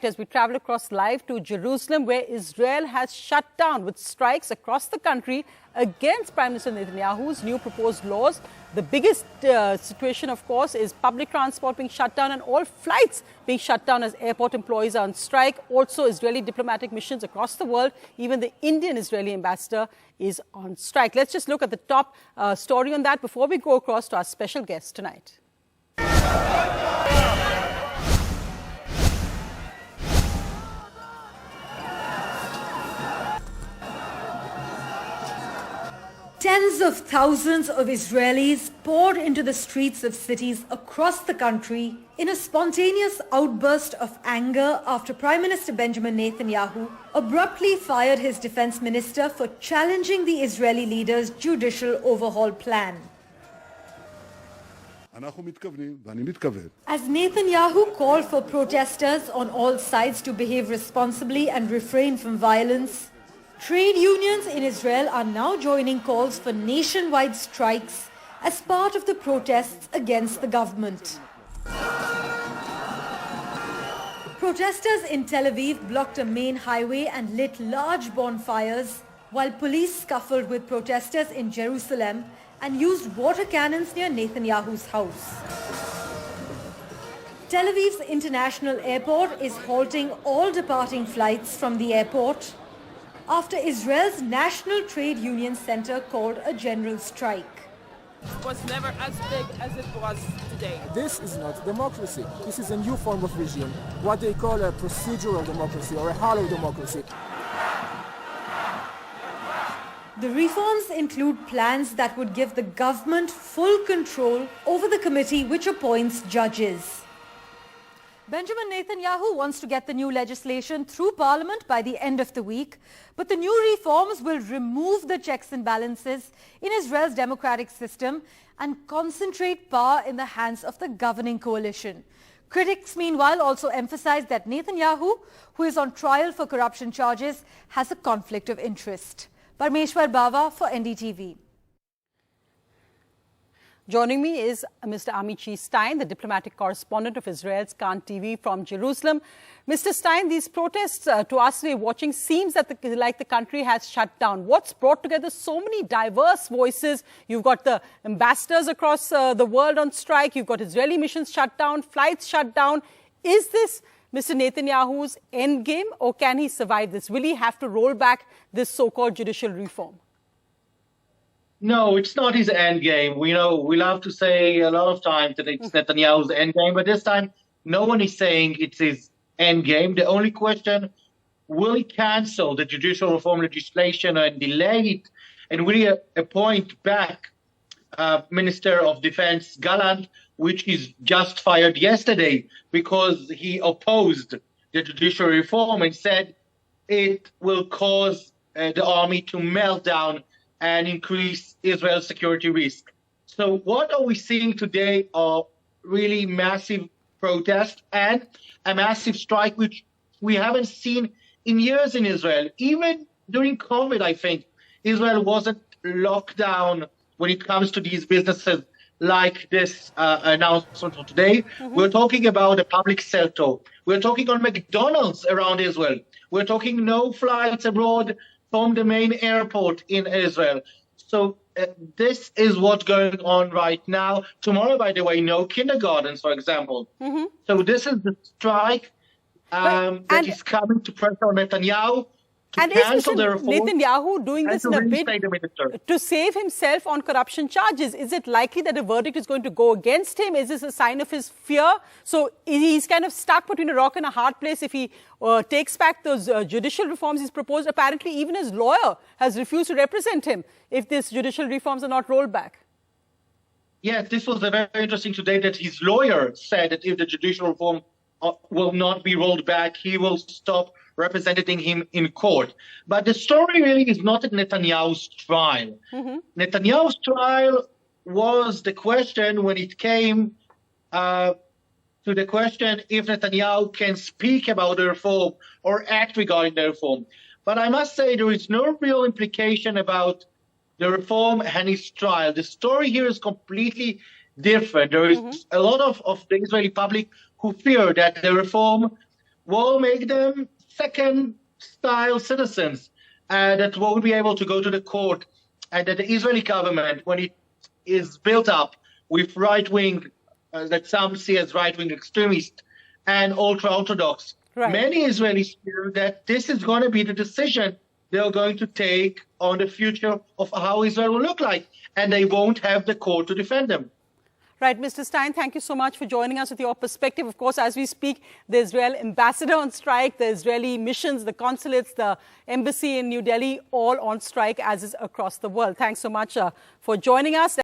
As we travel across live to Jerusalem, where Israel has shut down with strikes across the country against Prime Minister Netanyahu's new proposed laws. The biggest situation, of course, is public transport being shut down and all flights being shut down as airport employees are on strike. Also, Israeli diplomatic missions across the world, even the Indian Israeli ambassador is on strike. Let's just look at the top story on that before we go across to our special guest tonight. Tens of thousands of Israelis poured into the streets of cities across the country in a spontaneous outburst of anger after Prime Minister Benjamin Netanyahu abruptly fired his defense minister for challenging the Israeli leader's judicial overhaul plan. As Netanyahu called for protesters on all sides to behave responsibly and refrain from violence, trade unions in Israel are now joining calls for nationwide strikes as part of the protests against the government. Protesters in Tel Aviv blocked a main highway and lit large bonfires, while police scuffled with protesters in Jerusalem and used water cannons near Netanyahu's house. Tel Aviv's international airport is halting all departing flights from the airport after Israel's National Trade Union Center called a general strike. It was never as big as it was today. This is not democracy. This is a new form of regime, what they call a procedural democracy or a hollow democracy. The reforms include plans that would give the government full control over the committee which appoints judges. Benjamin Netanyahu wants to get the new legislation through Parliament by the end of the week, but the new reforms will remove the checks and balances in Israel's democratic system and concentrate power in the hands of the governing coalition. Critics, meanwhile, also emphasize that Netanyahu, who is on trial for corruption charges, has a conflict of interest. Parmeshwar Bava for NDTV. Joining me is Mr. Amici Stein, the diplomatic correspondent of Israel's Kan TV from Jerusalem. Mr. Stein, these protests to us we're watching seems that like the country has shut down. What's brought together so many diverse voices? You've got the ambassadors across the world on strike. You've got Israeli missions shut down, flights shut down. Is this Mr. Netanyahu's end game, or can he survive this? Will he have to roll back this so-called judicial reform? No, it's not his end game. We love to say a lot of times that it's Netanyahu's end game, but this time no one is saying it's his end game. The only question, will he cancel the judicial reform legislation and delay it, and will he appoint back Minister of Defense Gallant, which is just fired yesterday because he opposed the judicial reform and said it will cause the army to melt down and increase Israel's security risk. So what are we seeing today are really massive protests and a massive strike, which we haven't seen in years in Israel. Even during COVID, I think, Israel wasn't locked down when it comes to these businesses like this announcement of today. We're talking about the public sector. We're talking on McDonald's around Israel. We're talking no flights abroad from the main airport in Israel. So this is what's going on right now. Tomorrow, by the way, no kindergartens, for example. So this is the strike that is coming to pressure Netanyahu to cancel the reform. Netanyahu doing this in a bid to save himself on corruption charges? Is it likely that a verdict is going to go against him? Is this a sign of his fear? So he's kind of stuck between a rock and a hard place if he takes back those judicial reforms he's proposed. Apparently, even his lawyer has refused to represent him if these judicial reforms are not rolled back. Yes, this was very interesting today that his lawyer said that if the judicial reform will not be rolled back, he will stop representing him in court. But the story really is not at Netanyahu's trial. Netanyahu's trial was the question when it came to the question if Netanyahu can speak about the reform or act regarding the reform. But I must say there is no real implication about the reform and his trial. The story here is completely different. There is a lot of the Israeli public who fear that the reform will make them second-style citizens that won't be able to go to the court, and that the Israeli government, when it is built up with right-wing, that some see as right-wing extremists and ultra-Orthodox, many Israelis fear that this is going to be the decision they're going to take on the future of how Israel will look like, and they won't have the court to defend them. Right, Mr. Stein, thank you so much for joining us with your perspective. Of course, as we speak, the Israel ambassador on strike, the Israeli missions, the consulates, the embassy in New Delhi, all on strike, as is across the world. Thanks so much for joining us.